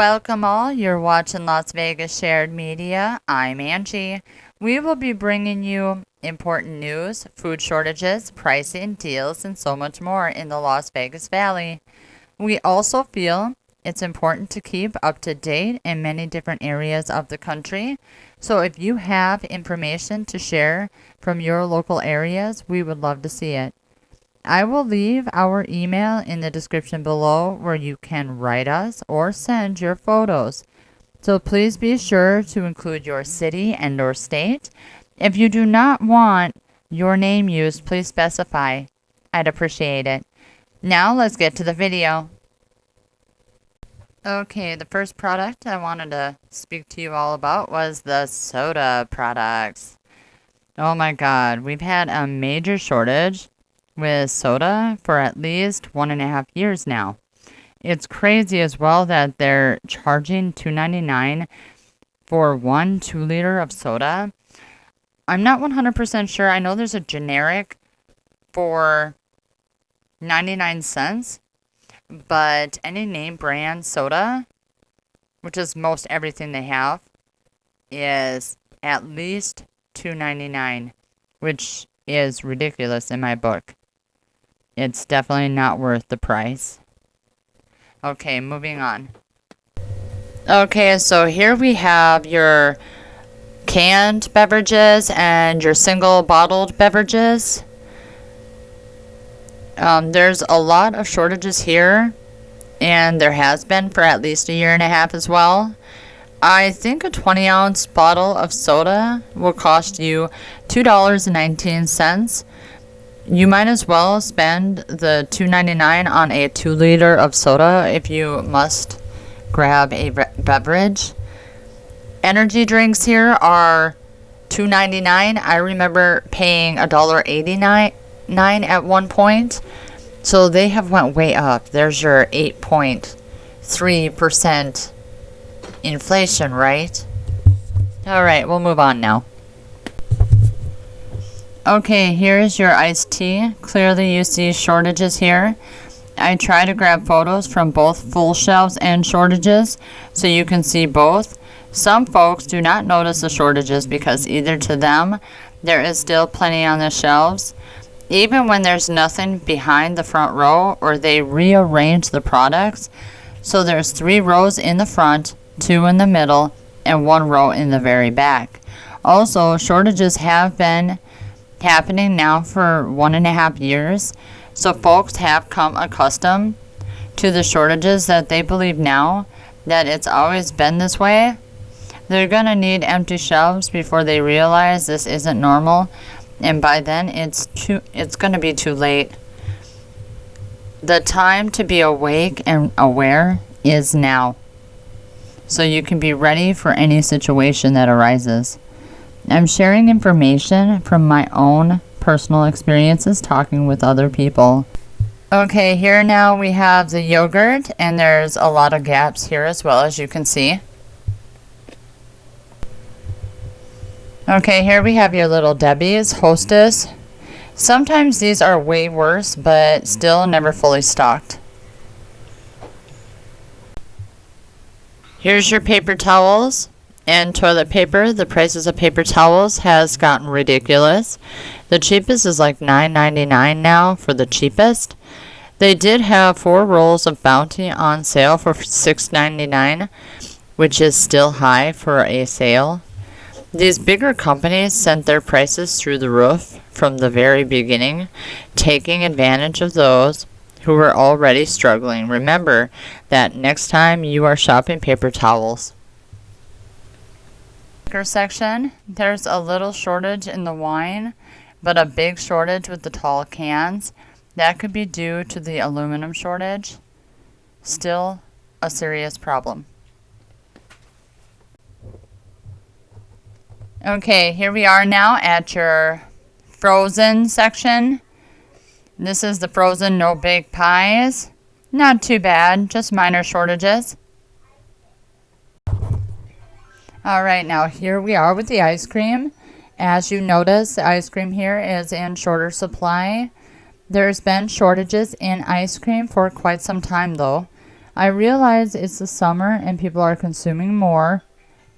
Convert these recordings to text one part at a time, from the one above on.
Welcome all, you're watching Las Vegas Shared Media. I'm Angie. We will be bringing you important news, food shortages, pricing, deals, and so much more in the Las Vegas Valley. We also feel it's important to keep up to date in many different areas of the country. So if you have information to share from your local areas, we would love to see it. I will leave our email in the description below where you can write us or send your photos. So please be sure to include your city and or state. If you do not want your name used, please specify. I'd appreciate it. Now let's get to the video. Okay, the first product I wanted to speak to you all about was the soda products. Oh my God, we've had a major shortage with soda for at least 1.5 years now. It's crazy as well that they're charging $2.99 for 1 2-liter of soda. I'm not 100% sure. I know there's a generic for 99 cents, but any name brand soda, which is most everything they have, is at least $2.99, which is ridiculous in my book. It's definitely not worth the price. Okay, moving on. Okay, so here we have your canned beverages and your single bottled beverages. There's a lot of shortages here, and there has been for at least 1.5 years as well. I think a 20-ounce bottle of soda will cost you $2.19. You might as well spend the $2.99 on a 2-liter of soda if you must grab a beverage. Energy drinks here are $2.99. I remember paying $1.89 at one point. So they have went way up. There's your 8.3% inflation, right? All right, we'll move on now. Okay, here's your iced tea. Clearly you see shortages here. I try to grab photos from both full shelves and shortages so you can see both. Some folks do not notice the shortages because either to them there is still plenty on the shelves, even when there's nothing behind the front row, or they rearrange the products. So there's 3 rows in the front, 2 in the middle, and 1 row in the very back. Also, shortages have been happening now for 1.5 years, so folks have come accustomed to the shortages that they believe now that it's always been this way. They're gonna need empty shelves before they realize this isn't normal, and by then it's gonna be too late. The time to be awake and aware is now, so you can be ready for any situation that arises. I'm sharing information from my own personal experiences talking with other people. Okay, here now we have the yogurt, and there's a lot of gaps here as well, as you can see. Okay, here we have your Little Debbie's Hostess. Sometimes these are way worse, but still never fully stocked. Here's your paper towels and toilet paper. The prices of paper towels has gotten ridiculous. The cheapest is like $9.99 now for the cheapest. They did have 4 rolls of Bounty on sale for $6.99, which is still high for a sale. These bigger companies sent their prices through the roof from the very beginning, taking advantage of those who were already struggling. Remember that next time you are shopping paper towels. Section, there's a little shortage in the wine, but a big shortage with the tall cans. That could be due to the aluminum shortage. Still a serious problem. Okay, here we are now at your frozen section. This is the frozen no-bake pies. Not too bad, just minor shortages. Alright, now here we are with the ice cream. As you notice, the ice cream here is in shorter supply. There's been shortages in ice cream for quite some time though. I realize it's the summer and people are consuming more,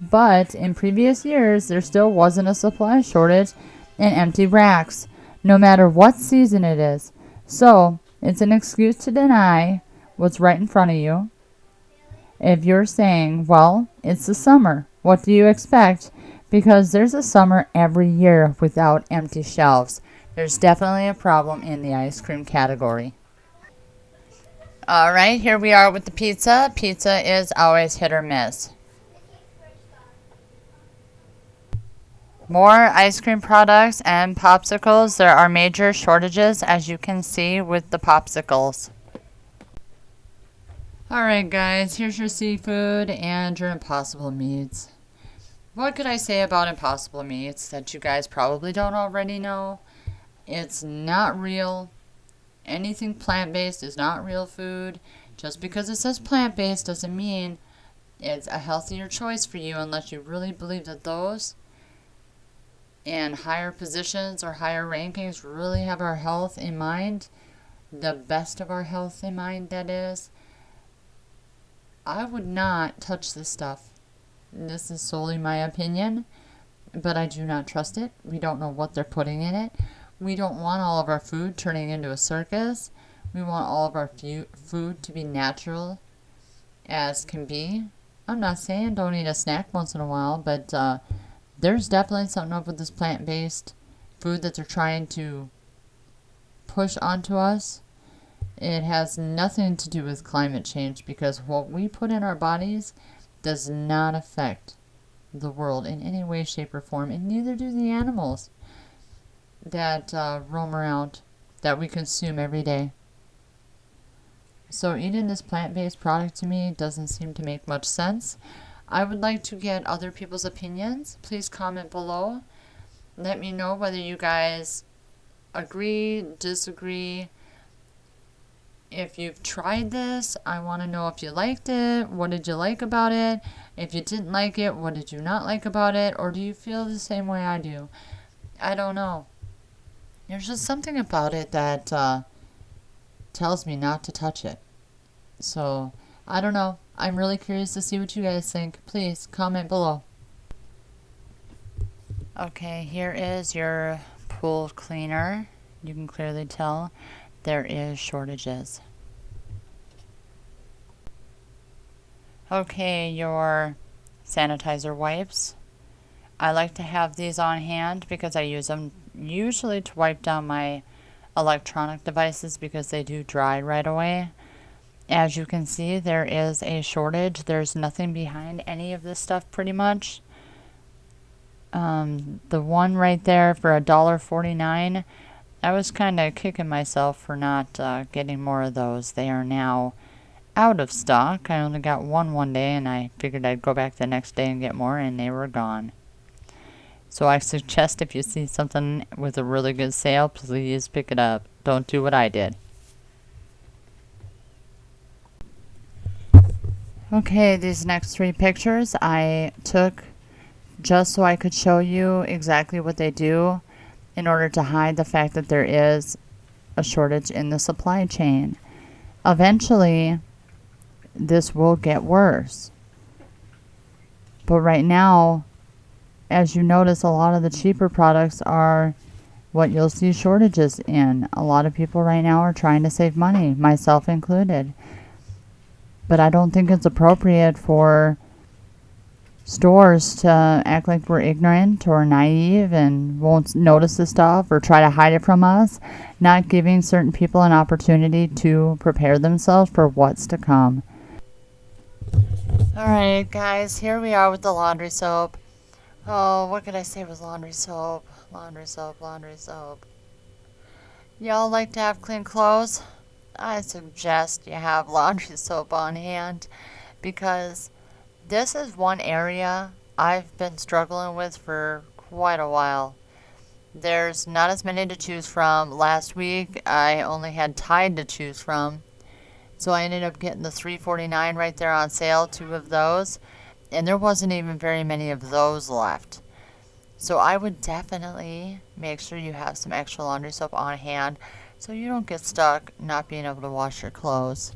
but in previous years there still wasn't a supply shortage and empty racks, no matter what season it is. So it's an excuse to deny what's right in front of you. If you're saying, well, it's the summer, what do you expect? Because there's a summer every year without empty shelves. There's definitely a problem in the ice cream category. All right, here we are with the pizza. Pizza is always hit or miss. More ice cream products and popsicles. There are major shortages, as you can see with the popsicles. Alright guys, here's your seafood and your Impossible meats. What could I say about Impossible meats that you guys probably don't already know? It's not real. Anything plant-based is not real food. Just because it says plant-based doesn't mean it's a healthier choice for you unless you really believe that those in higher positions or higher rankings really have our health in mind. The best of our health in mind, that is. I would not touch this stuff. This is solely my opinion, but I do not trust it. We don't know what they're putting in it. We don't want all of our food turning into a circus. We want all of our food to be natural as can be. I'm not saying don't eat a snack once in a while, but there's definitely something up with this plant-based food that they're trying to push onto us. It has nothing to do with climate change because what we put in our bodies does not affect the world in any way, shape, or form, and neither do the animals that roam around that we consume every day. So eating this plant-based product to me doesn't seem to make much sense. I would like to get other people's opinions. Please comment below. Let me know whether you guys agree, disagree. If you've tried this, I want to know if you liked it. What did you like about it? If you didn't like it, what did you not like about it? Or do you feel the same way I do? I don't know. There's just something about it that tells me not to touch it. So, I don't know. I'm really curious to see what you guys think. Please comment below. Okay, here is your pool cleaner. You can clearly tell there is shortages. Okay, your sanitizer wipes. I like to have these on hand because I use them usually to wipe down my electronic devices because they do dry right away. As you can see, there is a shortage. There's nothing behind any of this stuff pretty much. The one right there for $1.49, I was kind of kicking myself for not getting more of those. They are now out of stock. I only got one day, and I figured I'd go back the next day and get more, and they were gone. So I suggest if you see something with a really good sale, please pick it up. Don't do what I did. Okay, these next three pictures I took just so I could show you exactly what they do in order to hide the fact that there is a shortage in the supply chain. Eventually, this will get worse. But right now, as you notice, a lot of the cheaper products are what you'll see shortages in. A lot of people right now are trying to save money, myself included. But I don't think it's appropriate for stores to act like we're ignorant or naive and won't notice this stuff or try to hide it from us, not giving certain people an opportunity to prepare themselves for what's to come. Alright guys, here we are with the laundry soap. Oh, what could I say with laundry soap? Laundry soap, laundry soap. Y'all like to have clean clothes? I suggest you have laundry soap on hand because this is one area I've been struggling with for quite a while. There's not as many to choose from. Last week I only had Tide to choose from. So I ended up getting the $3.49 right there on sale, 2 of those. And there wasn't even very many of those left. So I would definitely make sure you have some extra laundry soap on hand so you don't get stuck not being able to wash your clothes.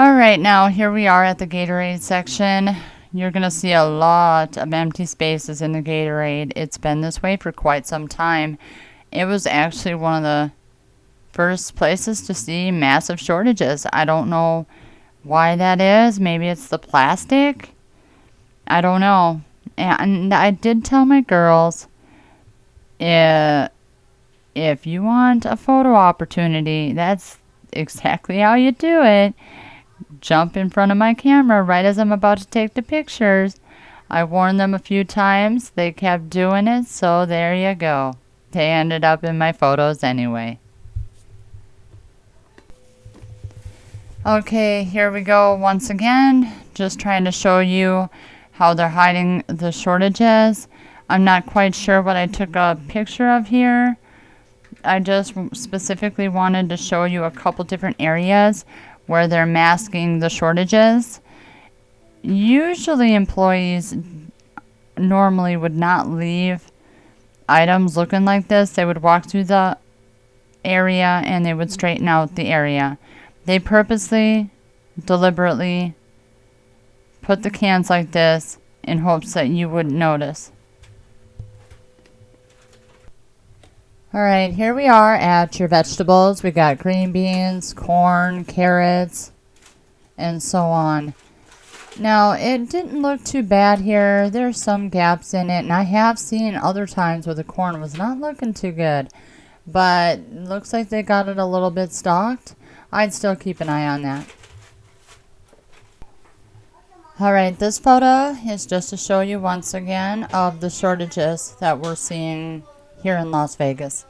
Alright, now here we are at the Gatorade section. You're going to see a lot of empty spaces in the Gatorade. It's been this way for quite some time. It was actually one of the first places to see massive shortages. I don't know why that is. Maybe it's the plastic. I don't know. And I did tell my girls, if you want a photo opportunity, that's exactly how you do it. Jump in front of my camera right as I'm about to take the pictures. I warned them a few times. They kept doing it, so there you go. They ended up in my photos anyway. Okay, here we go once again. Just trying to show you how they're hiding the shortages. I'm not quite sure what I took a picture of here. I just specifically wanted to show you a couple different areas where they're masking the shortages. Usually employees normally would not leave items looking like this. They would walk through the area and they would straighten out the area. They purposely, deliberately put the cans like this in hopes that you wouldn't notice. Alright, here we are at your vegetables. We got green beans, corn, carrots, and so on. Now, it didn't look too bad here. There's some gaps in it, and I have seen other times where the corn was not looking too good. But it looks like they got it a little bit stocked. I'd still keep an eye on that. Alright, this photo is just to show you once again of the shortages that we're seeing here in Las Vegas.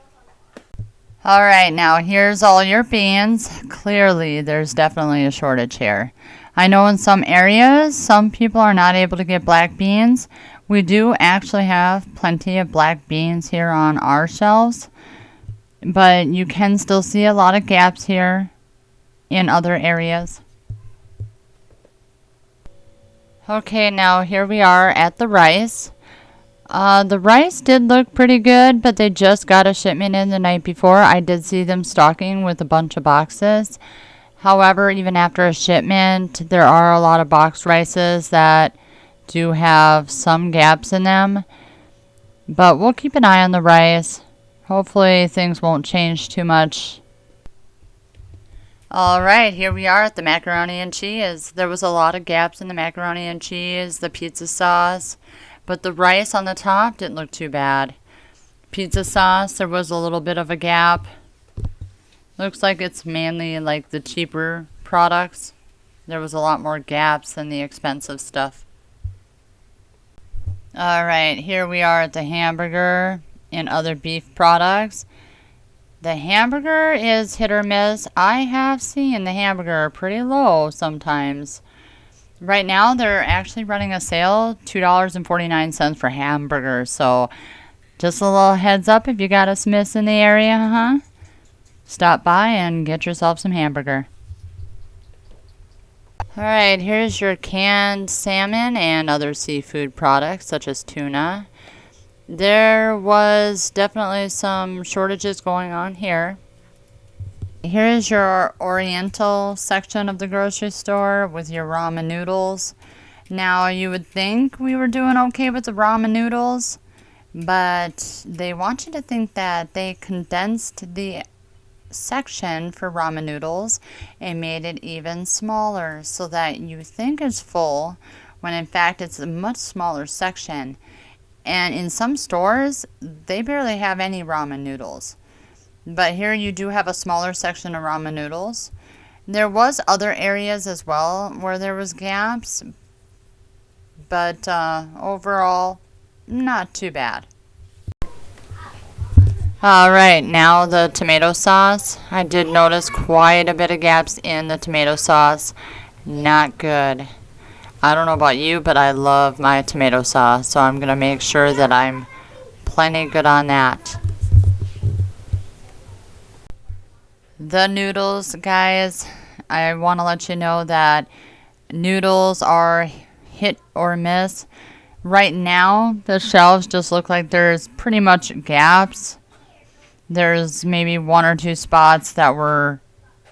Alright, now here's all your beans. Clearly, there's definitely a shortage here. I know in some areas, some people are not able to get black beans. We do actually have plenty of black beans here on our shelves, but you can still see a lot of gaps here in other areas. Okay, now here we are at the rice. The rice did look pretty good, but they just got a shipment in the night before. I did see them stocking with a bunch of boxes. However, even after a shipment, there are a lot of boxed rices that do have some gaps in them. But we'll keep an eye on the rice. Hopefully things won't change too much. Alright, here we are at the macaroni and cheese. There was a lot of gaps in the macaroni and cheese, the pizza sauce. But the rice on the top didn't look too bad. Pizza sauce, there was a little bit of a gap. Looks like it's mainly like the cheaper products. There was a lot more gaps than the expensive stuff. Alright, here we are at the hamburger and other beef products. The hamburger is hit or miss. I have seen the hamburger pretty low sometimes. Right now, they're actually running a sale, $2.49 for hamburgers. So, just a little heads up if you got a Smith's in the area, stop by and get yourself some hamburger. Alright, here's your canned salmon and other seafood products, such as tuna. There was definitely some shortages going on here. Here's your Oriental section of the grocery store with your ramen noodles. Now, you would think we were doing okay with the ramen noodles, but they want you to think that they condensed the section for ramen noodles and made it even smaller so that you think it's full when in fact it's a much smaller section. And in some stores, they barely have any ramen noodles. But here you do have a smaller section of ramen noodles. There was other areas as well where there was gaps, but overall, not too bad. Alright, now the tomato sauce. I did notice quite a bit of gaps in the tomato sauce. Not good. I don't know about you, but I love my tomato sauce, so I'm going to make sure that I'm plenty good on that. The noodles, guys, I want to let you know that noodles are hit or miss. Right now, the shelves just look like there's pretty much gaps. There's maybe one or two spots that were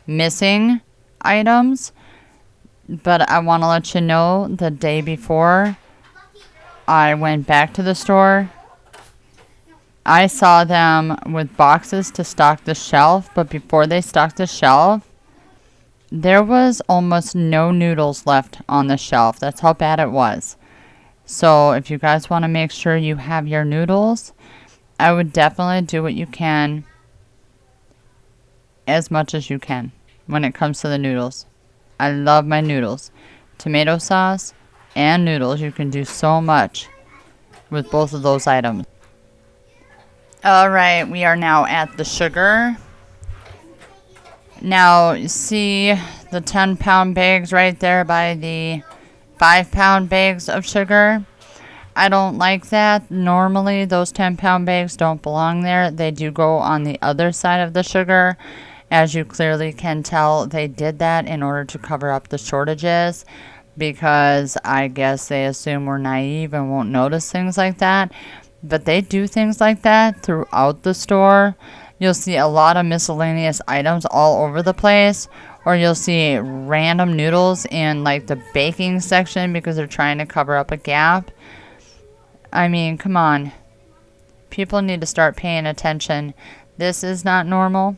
missing items. But I want to let you know the day before I went back to the store, I saw them with boxes to stock the shelf, but before they stocked the shelf, there was almost no noodles left on the shelf. That's how bad it was. So if you guys want to make sure you have your noodles, I would definitely do what you can, as much as you can, when it comes to the noodles. I love my noodles. Tomato sauce and noodles. You can do so much with both of those items. Alright, we are now at the sugar. Now, you see the 10-pound bags right there by the 5-pound bags of sugar? I don't like that. Normally, those 10-pound bags don't belong there. They do go on the other side of the sugar. As you clearly can tell, they did that in order to cover up the shortages, because I guess they assume we're naive and won't notice things like that. But they do things like that throughout the store. You'll see a lot of miscellaneous items all over the place, or you'll see random noodles in like the baking section because they're trying to cover up a gap. I mean, come on. People need to start paying attention. This is not normal.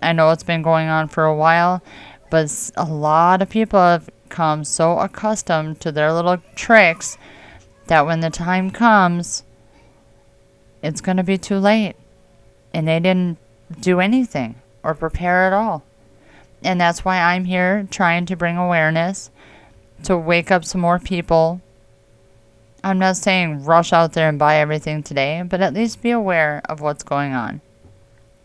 I know it's been going on for a while, but a lot of people have become so accustomed to their little tricks that when the time comes, it's going to be too late. And they didn't do anything or prepare at all. And that's why I'm here trying to bring awareness, to wake up some more people. I'm not saying rush out there and buy everything today, but at least be aware of what's going on.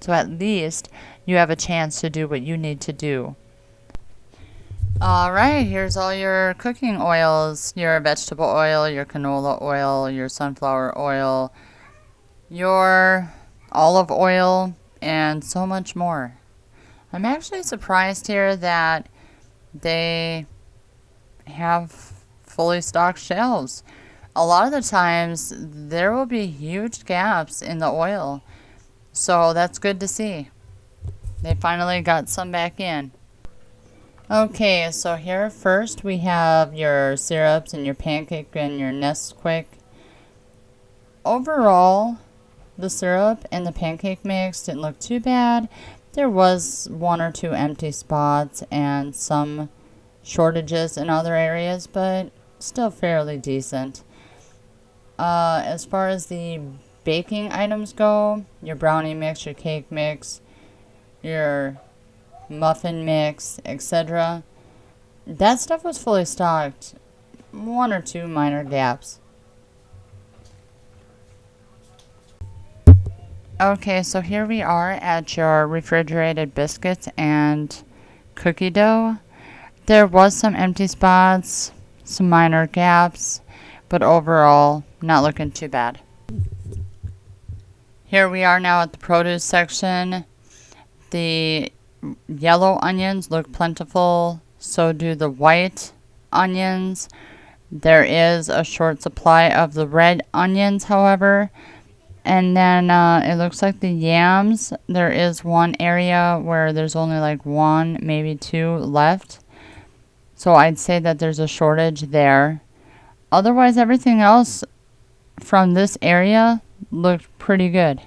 So at least you have a chance to do what you need to do. Alright, here's all your cooking oils, your vegetable oil, your canola oil, your sunflower oil, your olive oil, and so much more. I'm actually surprised here that they have fully stocked shelves. A lot of the times there will be huge gaps in the oil, so that's good to see. They finally got some back in. Okay, so here first we have your syrups and your pancake and your Nesquik. Overall, the syrup and the pancake mix didn't look too bad. There was 1 or 2 empty spots and some shortages in other areas, but still fairly decent. As far as the baking items go, your brownie mix, your cake mix, your muffin mix, etc., that stuff was fully stocked. 1 or 2 minor gaps. Okay, so here we are at your refrigerated biscuits and cookie dough. There was some empty spots, some minor gaps, but overall, not looking too bad. Here we are now at the produce section. The yellow onions look plentiful, so do the white onions. There is a short supply of the red onions, however. And then it looks like the yams, there is one area where there's only like 1, maybe 2 left. So I'd say that there's a shortage there. Otherwise, everything else from this area looked pretty good.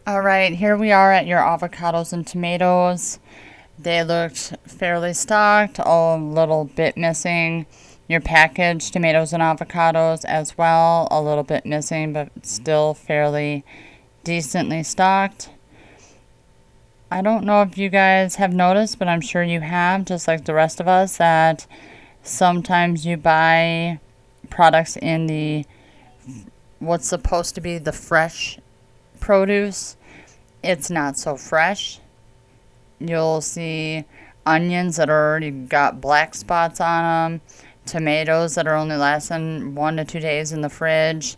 Alright, here we are at your avocados and tomatoes. They looked fairly stocked, a little bit missing. Your packaged tomatoes and avocados as well, a little bit missing, but still fairly decently stocked. I don't know if you guys have noticed, but I'm sure you have, just like the rest of us, that sometimes you buy products in the what's supposed to be the fresh produce. It's not so fresh. You'll see onions that already got black spots on them, tomatoes that are only lasting 1 to 2 days in the fridge.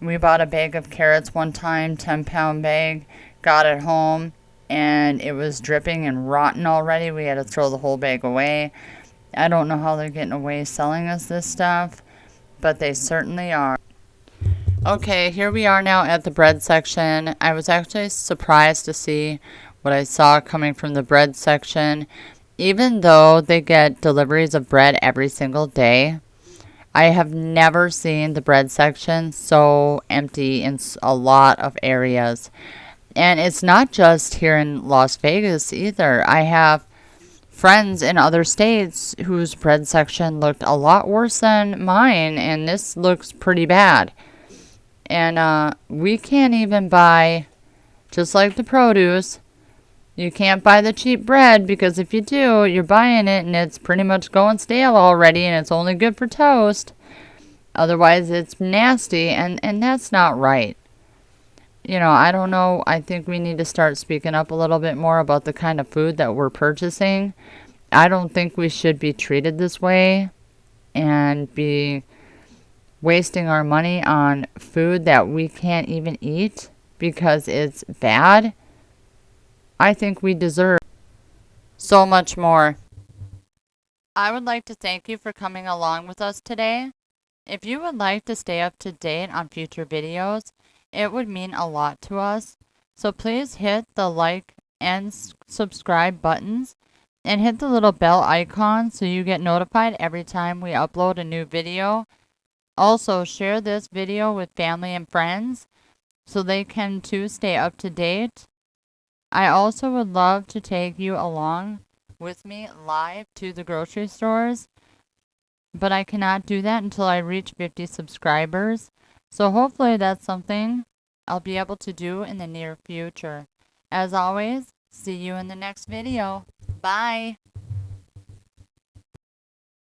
We bought a bag of carrots one time, 10-pound bag, got it home, and it was dripping and rotten already. We had to throw the whole bag away. I don't know how they're getting away selling us this stuff, but they certainly are. Okay, here we are now at the bread section. I was actually surprised to see what I saw coming from the bread section. Even though they get deliveries of bread every single day, I have never seen the bread section so empty in a lot of areas. And it's not just here in Las Vegas either. I have friends in other states whose bread section looked a lot worse than mine, and this looks pretty bad. And we can't even buy, just like the produce, you can't buy the cheap bread because if you do, you're buying it and it's pretty much going stale already and it's only good for toast. Otherwise, it's nasty, and that's not right. You know, I don't know. I think we need to start speaking up a little bit more about the kind of food that we're purchasing. I don't think we should be treated this way and be wasting our money on food that we can't even eat because it's bad. I think we deserve so much more. I would like to thank you for coming along with us today. If you would like to stay up to date on future videos, it would mean a lot to us. So please hit the like and subscribe buttons and hit the little bell icon so you get notified every time we upload a new video. Also, share this video with family and friends so they can too stay up to date. I also would love to take you along with me live to the grocery stores, but I cannot do that until I reach 50 subscribers. So hopefully that's something I'll be able to do in the near future. As always, see you in the next video. Bye.